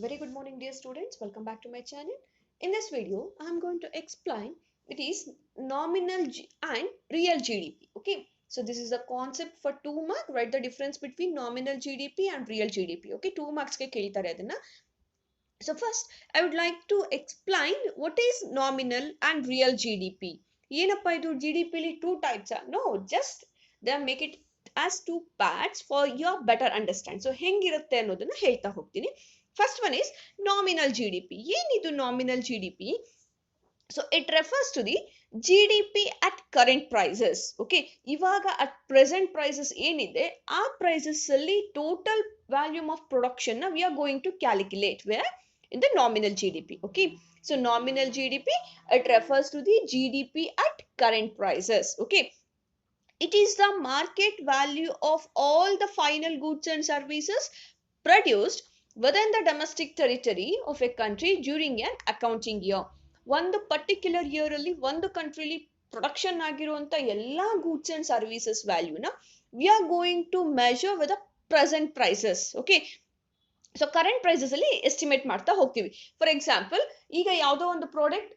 Very good morning, dear students. Welcome back to my channel. In this video, I am going to explain it is nominal and real GDP. Okay, so this is a concept for 2 mark. Write the difference between nominal GDP and real GDP. Okay, 2 marks ke keltare adana. So first, I would like to explain what is nominal and real GDP. ಏನಪ್ಪ ಇದು GDP li two types are? No, just they make it as two parts for your better understand. So ಹೆಂಗಿರುತ್ತೆ ಅನ್ನೋದನ್ನ ಹೇಳ್ತಾ ಹೋಗ್ತೀನಿ. First one is nominal GDP. ಏನಿದು nominal GDP? So it refers to the GDP at current prices. Okay, ಇವಾಗ at present prices ಏನಿದೆ ಆ prices ಅಲ್ಲಿ total volume of production na we are going to calculate where in the nominal GDP. Okay, so nominal GDP, it refers to the GDP at current prices. Okay, it is the market value of all the final goods and services produced within the domestic territory of a country during an accounting year. ಒಂದು particular year ಅಲ್ಲಿ ಒಂದು ಕಂಟ್ರಿಲಿ production ಆಗಿರುವಂತ ಎಲ್ಲಾ goods and services ವ್ಯಾಲ್ಯೂನ we are going to measure with present prices. Okay, so current prices ಅಲ್ಲಿ estimate ಮಾಡ್ತಾ ಹೋಗ್ತೀವಿ. ಫಾರ್ ಎಕ್ಸಾಂಪಲ್, ಈಗ ಯಾವುದೋ ಒಂದು ಪ್ರಾಡಕ್ಟ್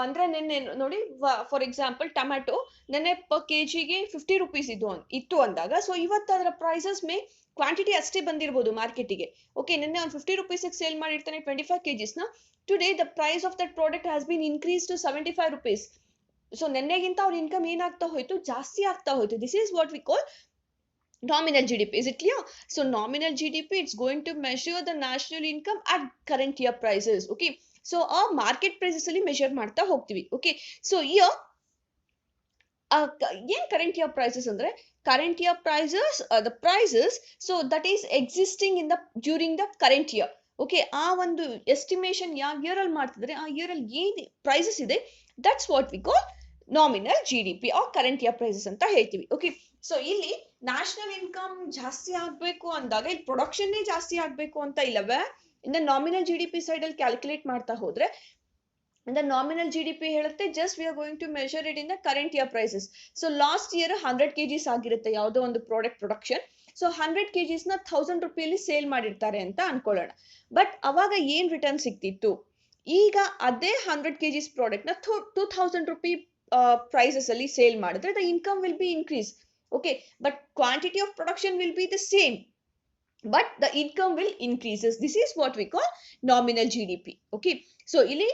ಅಂದ್ರೆ ನಿನ್ನೆ ನೋಡಿ, ಫಾರ್ ಎಕ್ಸಾಂಪಲ್ ಟೊಮ್ಯಾಟೊ ನೆನ್ನೆ per kgಗೆ 50 rupees ಇತ್ತು ಅಂದಾಗ, ಸೊ ಇವತ್ತು ಅದರ ಪ್ರೈಸಸ್ ಮೇ ಕ್ವಾಂಟಿಟಿ ಅಷ್ಟೇ ಬಂದಿರಬಹುದು ಮಾರ್ಕೆಟಿಗೆ. ಓಕೆ, ನಿನ್ನೆ ಒಂದು 50 rupees ಸೇಲ್ ಮಾಡಿರ್ತಾನೆ 25 kgs ನ. Today the price of that product has been increase to 75 rupees. So ನೆನ್ನೆಗಿಂತ ಅವ್ರ ಇನ್ಕಮ್ ಏನಾಗ್ತಾ ಹೋಯ್ತು, ಜಾಸ್ತಿ ಆಗ್ತಾ ಹೋಯ್ತು. This is what we call nominal GDP. Is it clear? So nominal GDP, it's going to measure the national income at current year prices. Okay, so our market prices ಅಲ್ಲಿ measure ಮಾಡ್ತಾ ಹೋಗ್ತೀವಿ. Okay, so here ಏನ್ current year prices ಅಂದ್ರೆ current year prices, the prices so that is existing in the during the current year. Okay, ಆ ಒಂದು estimation ಯಾವ year ಅಲ್ಲಿ ಮಾಡ್ತಿದ್ರೆ ಆ ಇಯರ್ ಅಲ್ಲಿ ಏನ್ ಪ್ರೈಸಸ್ ಇದೆ, that's what we call nominal GDP or current year prices ಅಂತ ಹೇಳ್ತೀವಿ. ಓಕೆ, ಸೊ ಇಲ್ಲಿ ನ್ಯಾಷನಲ್ ಇನ್ಕಮ್ ಜಾಸ್ತಿ ಆಗ್ಬೇಕು ಅಂದಾಗ ಇಲ್ಲಿ ಪ್ರೊಡಕ್ಷನ್ನೇ ಜಾಸ್ತಿ ಆಗ್ಬೇಕು ಅಂತ ಇಲ್ಲವೇ, ಇನ್ನು ನಾಮಿನಲ್ GDP ಸೈಡ್ ಅಲ್ಲಿ ಕ್ಯಾಲ್ಕುಲೇಟ್ ಮಾಡ್ತಾ ಹೋದ್ರೆ the nominal GDP ಹೇಳುತ್ತೆ just we are going to measure it in the current year prices. So last year 100 kgs ಆಗಿರುತ್ತೆ ಯಾವುದೋ ಒಂದು ಪ್ರಾಡಕ್ಟ್ ಪ್ರೊಡಕ್ಷನ್. ಸೊ 100 kgs ನ 1000 ರೂಪಾಯಲ್ಲಿ ಸೇಲ್ ಮಾಡಿರ್ತಾರೆ ಅಂತ ಅನ್ಕೊಳ್ಳೋಣ. ಬಟ್ ಅವಾಗ ಏನ್ ರಿಟರ್ನ್ ಸಿಕ್ತಿತ್ತು, ಈಗ ಅದೇ 100 kgs ಪ್ರಾಡಕ್ಟ್ ನ 2000 ರೂಪಿ ಪ್ರೈಸಸ್ ಅಲ್ಲಿ ಸೇಲ್ ಮಾಡಿದ್ರೆ the income will be increase. Okay, but quantity of production will be the same, but the income will increases. This is what we call nominal GDP. Okay, so ಇಲ್ಲಿ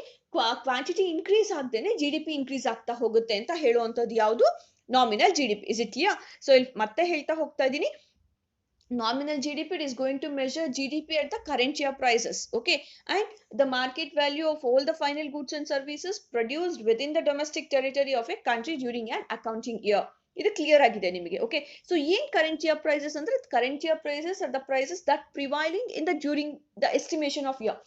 quantity increase ಆಗ್ದೇನೆ GDP increase ಆಗ್ತಾ ಹೋಗುತ್ತೆ ಅಂತ ಹೇಳುವಂಥದ್ದು ಯಾವುದು, nominal GDP. Is it clear? So ಇಲ್ಲಿ ಮತ್ತೆ ಹೇಳ್ತಾ ಹೋಗ್ತಾ ಇದ್ದೀನಿ, nominal GDP is going to measure GDP at the current year prices. Okay, and the market value of all the final goods and services produced within the domestic territory of a country during an accounting year. ಇದು clear ಆಗಿದೆ ನಿಮಗೆ. Okay, so ಏನ್ current year prices ಅಂದ್ರೆ current year prices are the prices that prevailing in the during the estimation of year.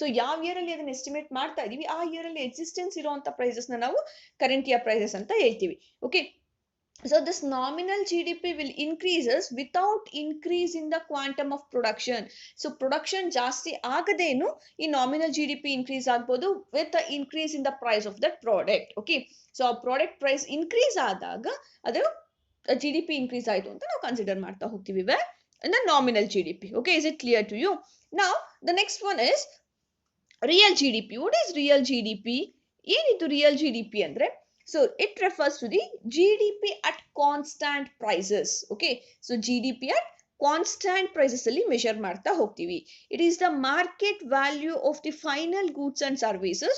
So ಯಾವ year ಅಲ್ಲಿ ಅದನ್ನ estimate ಮಾಡ್ತಾ ಇದೀವಿ ಆ ಇಯರ್ ಅಲ್ಲಿ ಎಕ್ಸಿಸ್ಟೆನ್ಸ್ ಇರುವಂತ ಪ್ರೈಸಸ್ ನಾವು ಕರೆಂಟ್ ಇಯರ್ ಪ್ರೈಸಸ್ ಅಂತ ಹೇಳ್ತೀವಿ. Okay, so this nominal GDP will increases without increase in the quantum of production. So production ಜಾಸ್ತಿ ಆಗದೇನು ಈ nominal GDP increase ಆಗ್ಬೋದು with the increase in the price of that product. Okay, so ಆ product price increase ಆದಾಗ ಅದು GDP increase ಆಯ್ತು ಅಂತ ನಾವು consider ಮಾಡ್ತಾ ಹೋಗ್ತೀವಿ where in the nominal GDP. Okay, is it clear to you? Now the next one is real GDP. What is real GDP? ಏನಿದು real GDP ಅಂದ್ರೆ, so it refers to the GDP at constant prices. Okay, so GDP at constant prices ಅಲ್ಲಿ measure ಮಾಡ್ತಾ ಹೋಗ್ತೀವಿ. It is the market value of the final goods and services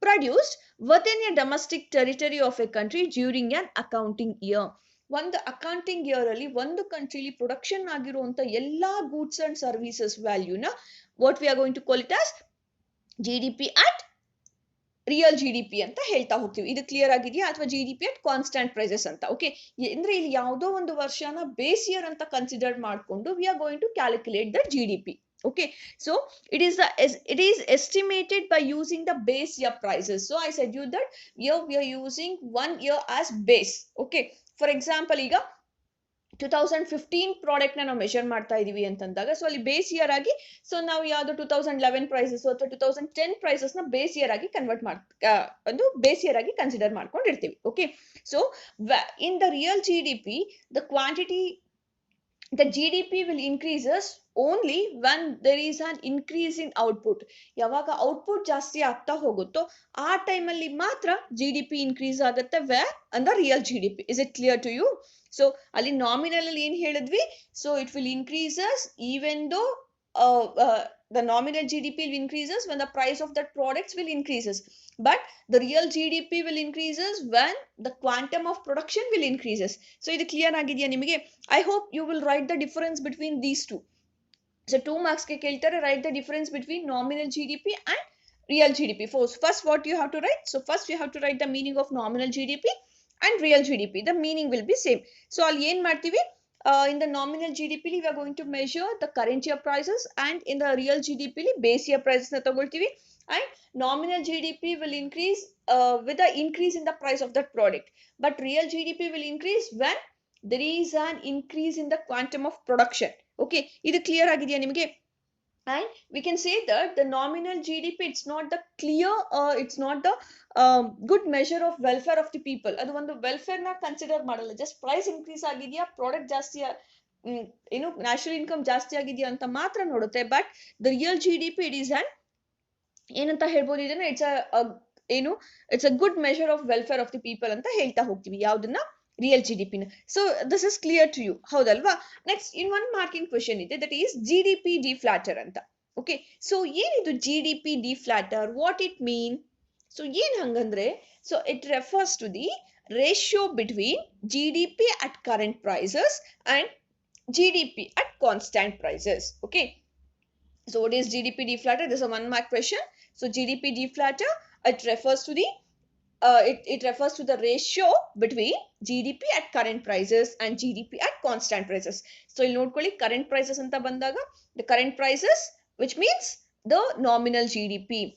produced within a domestic territory of a country during an accounting year. ಒಂದು accounting year ಅಲ್ಲಿ ಒಂದು ಕಂಟ್ರಿಲಿ production ಆಗಿರುವಂತ ಎಲ್ಲಾ goods and services ವ್ಯಾಲ್ಯೂನ what we are going to call it as GDP at real GDP ಅಂತ ಹೇಳ್ತಾ ಹೋಗ್ತೀವಿ. ಇದು ಕ್ಲಿಯರ್ ಆಗಿದೆಯಾ? ಅಥವಾ GDP at ಕಾನ್ಸ್ಟೆಂಟ್ ಪ್ರೈಸಸ್ ಅಂತ. ಓಕೆ, ಅಂದ್ರೆ ಇಲ್ಲಿ ಯಾವುದೋ ಒಂದು ವರ್ಷನ ಬೇಸ್ ಇಯರ್ ಅಂತ ಕನ್ಸಿಡರ್ ಮಾಡಿಕೊಂಡು we are going to calculate the GDP. Okay, so it is estimated by using the base year prices. So I said you that here we are using 1 year as base. Okay, for example, ಈಗ 2015 product ನಾವು measure ಮಾಡ್ತಾ ಇದೀವಿ ಅಂತಂದಾಗ, so ಅಲ್ಲಿ base year ಆಗಿ so ನಾವು ಯಾವ್ದು 2011 prices ಅಥವಾ 2010 ಪ್ರೈಸಸ್ ನ ಬೇಸ್ ಇಯರ್ ಆಗಿ ಕನ್ವರ್ಟ್ ಒಂದು ಬೇಸ್ ಇಯರ್ ಆಗಿ ಕನ್ಸಿಡರ್ ಮಾಡ್ಕೊಂಡಿರ್ತೀವಿ. Okay, so in the real GDP the GDP will increases only when there is an increase in output. ಯಾವಾಗ ಔಟ್ಪುಟ್ ಜಾಸ್ತಿ ಆಗ್ತಾ ಹೋಗುತ್ತೋ ಆ ಟೈಮಲ್ಲಿ ಮಾತ್ರ GDP ಇನ್ಕ್ರೀಸ್ ಆಗುತ್ತೆ where and the real GDP. Is it clear to you? So ಅಲ್ಲಿ nominal ಅಲ್ಲಿ ಏನ್ ಹೇಳಿದ್ವಿ, so it will increases even though the nominal GDP will increases when the price of that products will increases, but the real GDP will increases when the quantum of production will increases. So ಇದು clear ಆಗಿದೆಯಾ ನಿಮಗೆ? I hope you will write the difference between these two. So 2 marks ke keltare, write the difference between nominal GDP and real GDP. First what you have to write? So first you have to write the meaning of nominal GDP and real GDP. The meaning will be same. So all yen martivi, in the nominal GDP we are going to measure the current year prices, and in the real GDP base year prices na tagoltivi, and nominal GDP will increase with the increase in the price of that product, but real GDP will increase when there is an increase in the quantum of production. Okay, idu clear ಆಗಿದೆಯಾ ನಿಮಗೆ? And we can say that the nominal GDP, it's not the clear, it's not the good measure of welfare of the people. ಅದು ಒಂದು welfare ನ consider ಮಾಡಲ್ಲ, just price increase ಆಗಿದೆಯಾ, product ಜಾಸ್ತಿ ಏನು national income ಜಾಸ್ತಿ ಆಗಿದೆಯಾ ಅಂತ ಮಾತ್ರ ನೋಡುತ್ತೆ. But the real GDP it is on ಏನಂತ ಹೇಳ್ಬೋದು ಇದನ್ನ, ಏನು it's a good measure of welfare of the people ಅಂತ ಹೇಳ್ತಾ ಹೋಗ್ತೀವಿ ಯಾವ್ದನ್ನ, ರಿಯಲ್ GDP ನ. So this is clear to you, ಹೌದಲ್ವಾ? Next in one marking question ಇದೆ, ದಟ್ ಈಸ್ GDP ಡಿಫ್ಲಾಟರ್ ಅಂತ. ಓಕೆ, ಸೊ ಏನಿದು GDP deflator, what it mean? So ಏನ್ ಹಂಗಂದ್ರೆ, so it refers to the ratio between GDP at current prices and GDP at constant prices. Okay, so what is GDP deflator? This is a 1 mark question. So GDP deflator, it refers to the it refers to the ratio between GDP at current prices and GDP at constant prices. So you'll note current prices anta bandaga, the current prices, which means the nominal GDP,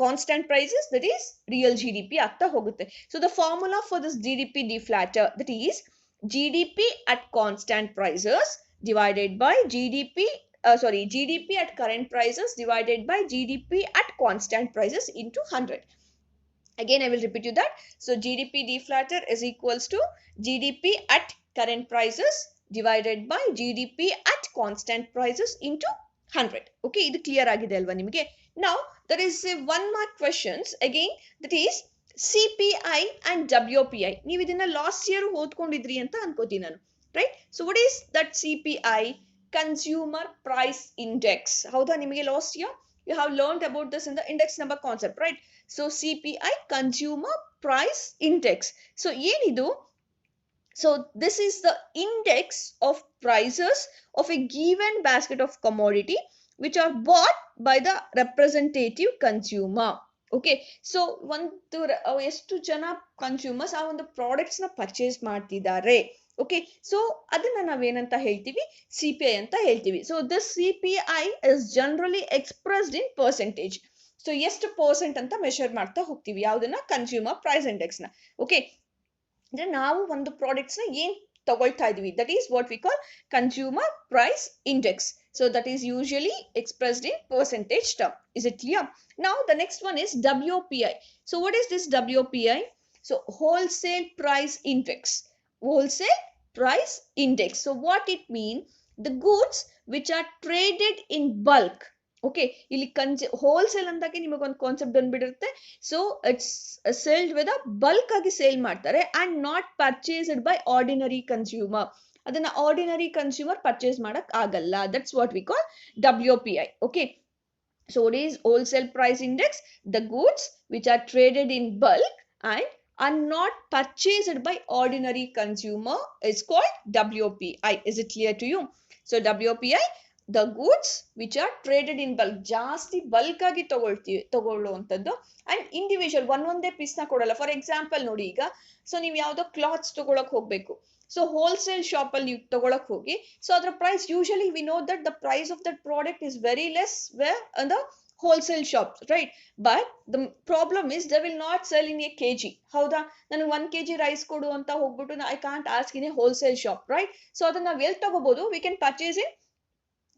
constant prices, that is real GDP ಆಗ್ತಾ ಹೋಗುತ್ತೆ. So the formula for this GDP deflator, that is GDP at constant prices divided by GDP at current prices divided by GDP at constant prices into 100. Again, I will repeat you that. So GDP deflator is equals to GDP at current prices divided by GDP at constant prices into 100. Okay, ಇದು clear ಆಗಿದೆ ಅಲ್ವಾ ನಿಮಗೆ? Now there is a 1 mark questions again, that is CPI and WPI. ನೀವು ಇದನ್ನ last year ಓದ್ಕೊಂಡಿದ್ರಿ ಅಂತ ಅನ್ಕೋತೀನಿ ನಾನು, right? So what is that CPI? Consumer price index. ಹೌದಾ, ನಿಮಗೆ last year you have learned about this in the index number concept, right? So CPI, consumer price index. So ಏನಿದು? So this is the index of prices of a given basket of commodity which are bought by the representative consumer. Okay, so ಒಂದು ಎಷ್ಟು ಜನ consumers ಆ ಒಂದು products ನ purchase ಮಾಡ್ತಿದ್ದಾರೆ. Okay, so ಅದನ್ನ ನಾವೇನಂತ ಹೇಳ್ತೀವಿ? CPI ಅಂತ ಹೇಳ್ತೀವಿ. So this CPI is generally expressed in percentage. So ಎಷ್ಟು ಪರ್ಸೆಂಟ್ ಅಂತ ಮೆಷರ್ ಮಾಡ್ತಾ ಹೋಗ್ತೀವಿ ಯಾವ್ದನ್ನ? ಕನ್ಸ್ಯೂಮರ್ ಪ್ರೈಸ್ ಇಂಡೆಕ್ಸ್ ನ. ಓಕೆ, ಅಂದ್ರೆ ನಾವು ಒಂದು ಪ್ರಾಡಕ್ಟ್ಸ್ ನ ಏನ್ ತಗೊಳ್ತಾ ಇದೀವಿ, that is what we call consumer price index. So that is usually expressed in percentage term. Is it clear? Now the next one is WPI. So what is this WPI? So wholesale price index. Wholesale price index. So what it means? The goods which are traded in bulk. Okay, ಇಲ್ಲಿ wholesale ಅಂದಾಗೆ ನಿಮಗೊಂದು concept ಬಂದ್ಬಿಡುತ್ತೆ. So it's sailed with bulk ಆಗಿ sale ಮಾಡ್ತಾರೆ and not purchased by ordinary consumer. ಅದನ್ನ ordinary consumer purchase ಮಾಡಕ್ ಆಗಲ್ಲ. That's what we call WPI. Okay, so what is wholesale price index? The goods which are traded in bulk and are not purchased by ordinary consumer is called WPI. Is it clear to you? So WPI, the goods which are traded in bulk, ಜಾಸ್ತಿ bulk ಆಗಿ ತಗೊಳ್ಳುವಂಥದ್ದು, and individual ಒಂದೊಂದೇ piece ನ ಕೊಡಲ್ಲ. For example ನೋಡಿ, ಈಗ so ನೀವು ಯಾವ್ದೋ clothes ತಗೊಳಕ್ ಹೋಗ್ಬೇಕು, ಸೊ ಹೋಲ್ಸೇಲ್ ಶಾಪ್ ಅಲ್ಲಿ ನೀವು ತಗೊಳಕ್ ಹೋಗಿ, ಸೊ ಅದರ price usually we know that the price of that product is very less where the wholesale shops, right? But the problem is they will not sell in a kg. ಹೌದಾ, ನನಗೆ 1 kg rice ಕೊಡು ಅಂತ ಹೋಗ್ಬಿಟ್ಟು I can't ask in a wholesale shop, right? So ಅದನ್ನ ನಾವು ಎಲ್ಲಿ ತಗೋಬಹುದು? We can purchase in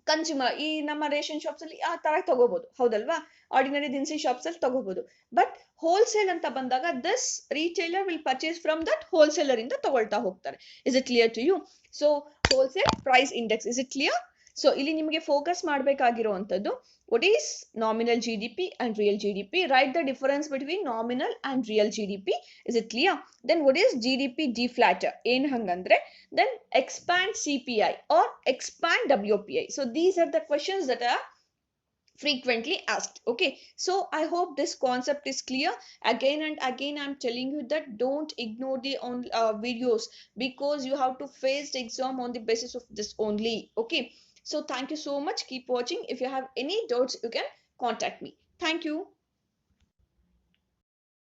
consumer, ಈ ನಮ್ಮ ರೇಷನ್ ಶಾಪ್ಸ್ ಅಲ್ಲಿ ಆ ತರ ತಗೋಬಹುದು, ಹೌದಲ್ವಾ? ಆರ್ಡಿನರಿ ದಿನಸಿ ಶಾಪ್ಸ್ ಅಲ್ಲಿ ತಗೋಬಹುದು. ಬಟ್ ಹೋಲ್ಸೇಲ್ ಅಂತ ಬಂದಾಗ this retailer will purchase from that wholesaler ಇಂದ ತಗೊಳ್ತಾ ಹೋಗ್ತಾರೆ. Is it clear to you? So wholesale price index, is it clear? So ಇಲ್ಲಿ ನಿಮಗೆ ಫೋಕಸ್ ಮಾಡಬೇಕಾಗಿರುವಂತದ್ದು what is nominal GDP and real GDP. Write the difference between nominal and real GDP. Is it clear? Then what is GDP deflator? ಏನ್ ಹಂಗಂದ್ರೆ then expand CPI or expand WPI. So these are the questions that are frequently asked. Okay, so I hope this concept is clear. Again and again I'm telling you that don't ignore the videos, because you have to face the exam on the basis of this only. Okay, so thank you so much, keep watching. If you have any doubts you can contact me. Thank you.